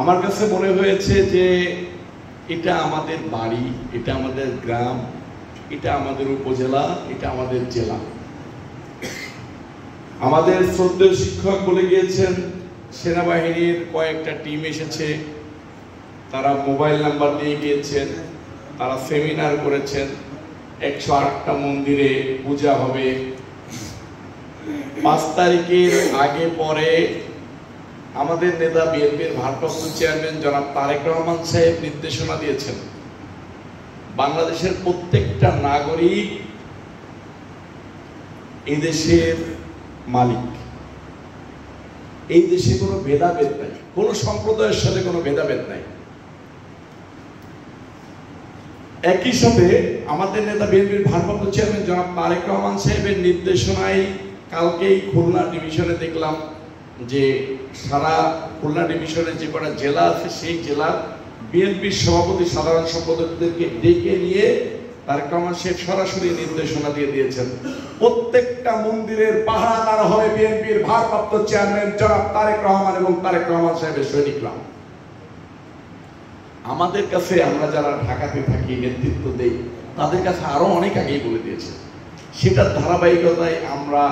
আমার কাছে মনে হয়েছে যে এটা আমাদের বাড়ি, এটা আমাদের গ্রাম, এটা আমাদের উপজেলা, এটা আমাদের জেলা। আমাদের শ্রদ্ধেয় শিক্ষক বলে গিয়েছেন, সেনাবাহিনীর কয়েকটা টিম এসেছে, তারা মোবাইল নাম্বার নিয়ে গিয়েছেন, তারা সেমিনার করেছেন, 108টা মন্দিরে পূজা হবে। 5 তারিখের আগে পরে আমাদের নেতা বিএনপির ভারপ্রাপ্ত চেয়ারম্যান জনাব তারেক রহমান সাহেব নির্দেশনা দিয়েছেন, বাংলাদেশের প্রত্যেকটা নাগরিক এই দেশের মালিক। এই দেশে কোনো ভেদাভেদ নাই, কোনো সম্প্রদায়ের সাথে কোনো ভেদাভেদ নাই। একই সাথে আমাদের নেতা বিএনপির ভারপ্রাপ্ত চেয়ারম্যান জনাব তারেক রহমান সাহেবের নির্দেশনায় কালকেই খুলনা ডিভিশনে দেখলাম যে সারা খুলনা ডিভিশনে যে কটা জেলা আছে সেই জেলার বিএনপির সভাপতি সাধারণ সম্পাদকদেরকে ডেকে নিয়ে তারেক রহমান সাহেব সরাসরি নির্দেশনা দিয়ে দিয়েছেন, প্রত্যেকটা মন্দিরের পাহারাদার হবে বিএনপির ভারপ্রাপ্ত চেয়ারম্যান জনাব তারেক রহমান এবং তারেক রহমান সাহেবের সৈনিকরা। আমাদের কাছে, আমরা যারা ঢাকাতে থাকি, নেতৃত্ব দেই, তাদের কাছে আরো অনেক আগেই বলে দিয়েছে। সেটার ধারাবাহিকতায় আমরা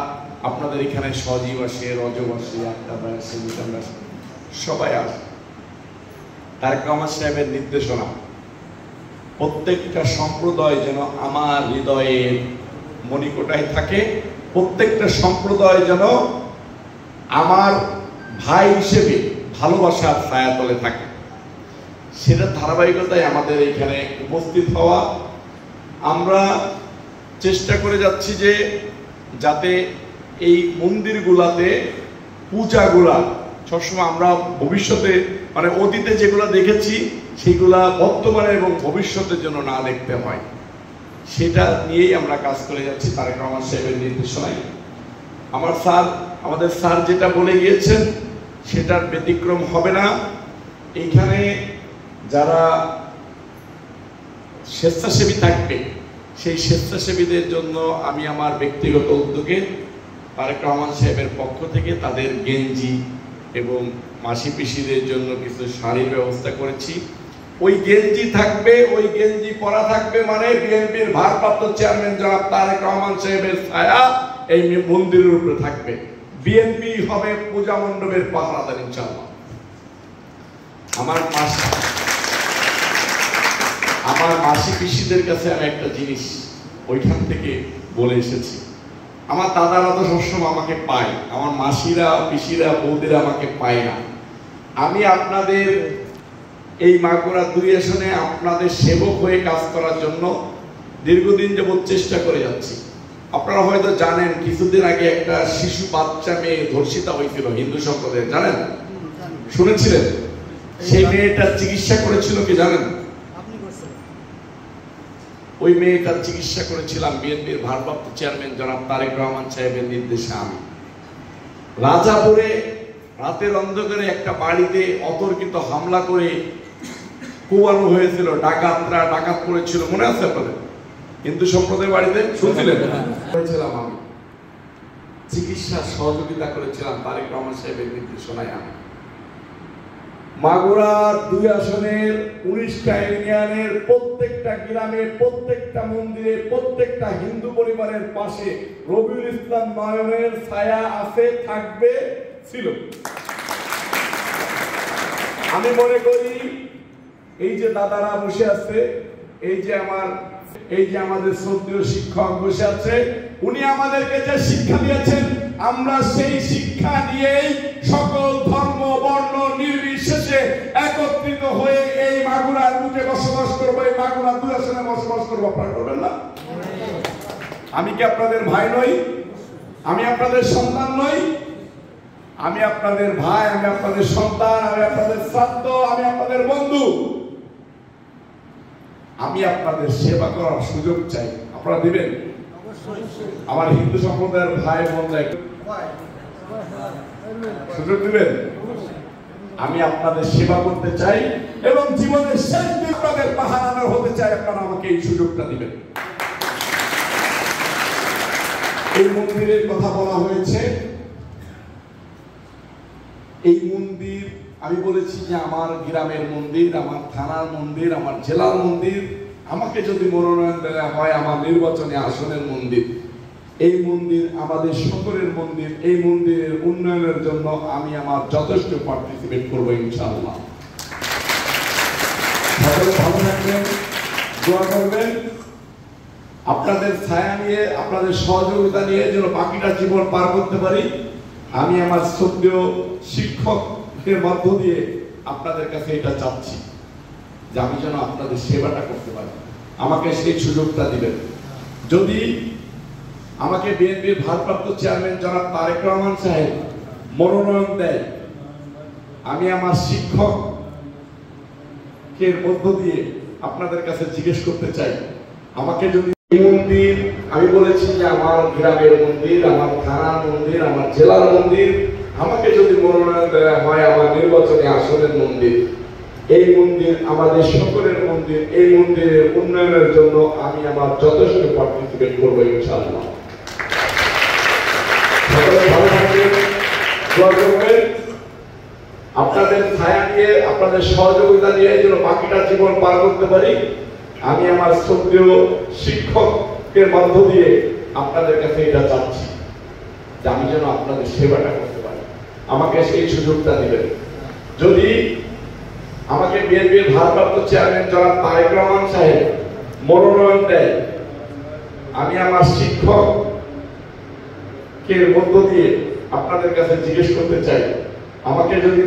আপনাদের এখানে সজীব আসে, রজব আসে, আক্তার আসে, মিজান আসে, সবাই আসে। তারেক রহমান সাহেবের নির্দেশনা, প্রত্যেকটা সম্প্রদায় যেন আমার হৃদয়ের মণিকোটায় থাকে, প্রত্যেকটা সম্প্রদায় যেন আমার ভাই হিসেবে ভালোবাসার ছায়াতলে থাকে। সেটার ধারাবাহিকতায় আমাদের এখানে উপস্থিত হওয়া। আমরা চেষ্টা করে যাচ্ছি যে যাতে এই মন্দিরগুলাতে পূজাগুলা সবসময় আমরা ভবিষ্যতে, মানে অতীতে যেগুলো দেখেছি সেগুলা বর্তমানে এবং ভবিষ্যতের জন্য না দেখতে হয়, সেটা নিয়েই আমরা কাজ করে যাচ্ছি তারেক রহমান সাহেবের নির্দেশনায়। আমাদের স্যার যেটা বলে গিয়েছেন সেটার ব্যতিক্রম হবে না। এইখানে যারা স্বেচ্ছাসেবী থাকবে সেই স্বেচ্ছাসেবীদের জন্য আমি আমার ব্যক্তিগত উদ্যোগে তারেক রহমান সাহেবের পক্ষ থেকে তাদের গেঞ্জি এবং মাসি পিসিদের জন্য কিছু শাড়ির ব্যবস্থা করেছি। ওই গেঞ্জি থাকবে, ওই গেঞ্জি পরা থাকবে মানে বিএনপির ভারপ্রাপ্ত চেয়ারম্যান জনাব তারেক রহমান সাহেবের ছায়া এই মন্দিরের উপরে থাকবে। বিএনপি হবে পূজা মণ্ডপের পাহারাদার ইনশাআল্লাহ। আমার মাসি পিসিদের কাছে আমি একটা জিনিস ওইখান থেকে বলে এসেছি, আমার দাদারা তো সবসময় আমাকে পায়, আমার মাসিরা, পিসিরা, বৌদিরা আমাকে পায় না। আমি আপনাদের এই মাগুরা 2 আসনে আপনাদের সেবক হয়ে কাজ করার জন্য দীর্ঘদিন যাবৎ চেষ্টা করে যাচ্ছি। আপনারা হয়তো জানেন, কিছুদিন আগে একটা শিশু বাচ্চা মেয়ে ধর্ষিতা হয়েছিল হিন্দু সম্প্রদায়ের, জানেন? শুনেছিলেন? সেই মেয়েটার চিকিৎসা করেছিল কি জানেন? ওই মেয়েটার চিকিৎসা করেছিলাম বিএনপির ভারপ্রাপ্ত চেয়ারম্যান জনাব তারেক রহমান সাহেবের নির্দেশে আমি। রাজাপুরে রাতের অন্ধকারে একটা বাড়িতে অতর্কিত হামলা করে কুবানো হয়েছিল, ডাকাতরা ডাকাত করেছিল, মনে আছে আপনাদের? হিন্দু সম্প্রদায়ের বাড়িতে শুনছিলেন? করেছিলাম আমি, চিকিৎসা সহযোগিতা করেছিলাম তারেক রহমান সাহেবের নির্দেশনায় আমি। মাগুরা 2 আসনের 19টা ইউনিয়নের প্রত্যেকটা গ্রামে, প্রত্যেকটা মন্দিরে, প্রত্যেকটা হিন্দু পরিবারের পাশে রবিউল ইসলাম নয়নের ছায়া আছে, থাকবে, ছিল। আমি মনে করি এই যে দাদারা বসে আছে, এই যে আমাদের শ্রদ্ধেয় শিক্ষক বসে আছে, উনি আমাদেরকে যে শিক্ষা দিয়েছেন, আমরা সেই শিক্ষা নিয়েই সকল ধর্ম বর্ণ নির্বিশেষে একত্রিত হয়ে এই মাগুরার বুকে বসবাস করবো, এই মাগুরা 2 আসনে বসবাস করবো। আপনারা করবেন না? আমি কি আপনাদের ভাই নই? আমি আপনাদের সন্তান নই? আমি আপনাদের ভাই, আমি আপনাদের সন্তান, আমি আপনাদের শ্রাদ্ধ, আমি আপনাদের বন্ধু। আমি আপনাদের সেবা করার সুযোগ চাই, আপনারা দিবেন? আমার হিন্দু সম্প্রদায়ের ভাই বোনরা সুযোগ দিবেন? আমি আপনাদের সেবা করতে চাই এবং জীবনের শেষ দিন আপনাদের পাহারাদার হতে চাই, আপনারা আমাকে এই সুযোগটা দিবেন। এই মন্দিরের কথা বলা হয়েছে, এই মন্দির আমি বলেছি যে আমার গ্রামের মন্দির, আমার থানার মন্দির, আমার জেলার মন্দির, আমাকে যদি মনোনয়ন দেওয়া হয় আমার নির্বাচনী আসনের মন্দির, এই মন্দির আমাদের সকলের মন্দির, এই মন্দিরের উন্নয়নের জন্য আমি আমার যথেষ্ট পার্টিসিপেট করবো ইনশাআল্লাহ। সকলে ভালো থাকবেন, দোয়া করবেন, আপনাদের ছায়া নিয়ে, আপনাদের সহযোগিতা নিয়ে যেন বাকিটা জীবন পার করতে পারি। আমি আমার শ্রদ্ধেয় শিক্ষকের মধ্য দিয়ে আপনাদের কাছে এটা চাচ্ছি যে আমি যেন আপনাদের সেবাটা করতে পারি, আমাকে সেই সুযোগটা দিবেন। যদি আমাকে বিএনপির ভারপ্রাপ্ত চেয়ারম্যান জনাব তারেক রহমান সাহেব মনোনয়ন দেয়, আমি আমার শিক্ষকের মধ্য দিয়ে আপনাদের কাছে জিজ্ঞেস করতে চাই, আমাকে যদি মন্দির, আমি বলেছি যে আমার গ্রামের মন্দির, আমার থানার মন্দির, আমার জেলার মন্দির, আমাকে যদি মনোনয়ন দেওয়া হয় আমার নির্বাচনী আসনের মন্দির, এই মন্দির আমাদের সকলের মন্দির, এই মন্দিরের উন্নয়নের জন্য আমি আমার যথেষ্ট পার্টিসিপেট করবো ইনশাআল্লাহ। সকলে ভালো থাকবেন, দোয়া করবেন, আপনাদের ছায়া নিয়ে, আপনাদের সহযোগিতা নিয়ে যেন বাকিটা জীবন পার করতে পারি। আমি আমার শ্রদ্ধেয় শিক্ষকের মধ্য দিয়ে আপনাদের কাছে এটা চাচ্ছি যে আমি যেন আপনাদের সেবাটা করতে পারি, আমাকে সেই সুযোগটা দিবেন। যদি আমাকে বিএনপির ভারপ্রাপ্ত চেয়ারম্যান জনাব তারেক রহমান সাহেব মনোনয়ন দেয়, আমি আমার শিক্ষকের মধ্য দিয়ে আপনাদের কাছে জিজ্ঞেস করতে চাই, আমাকে যদি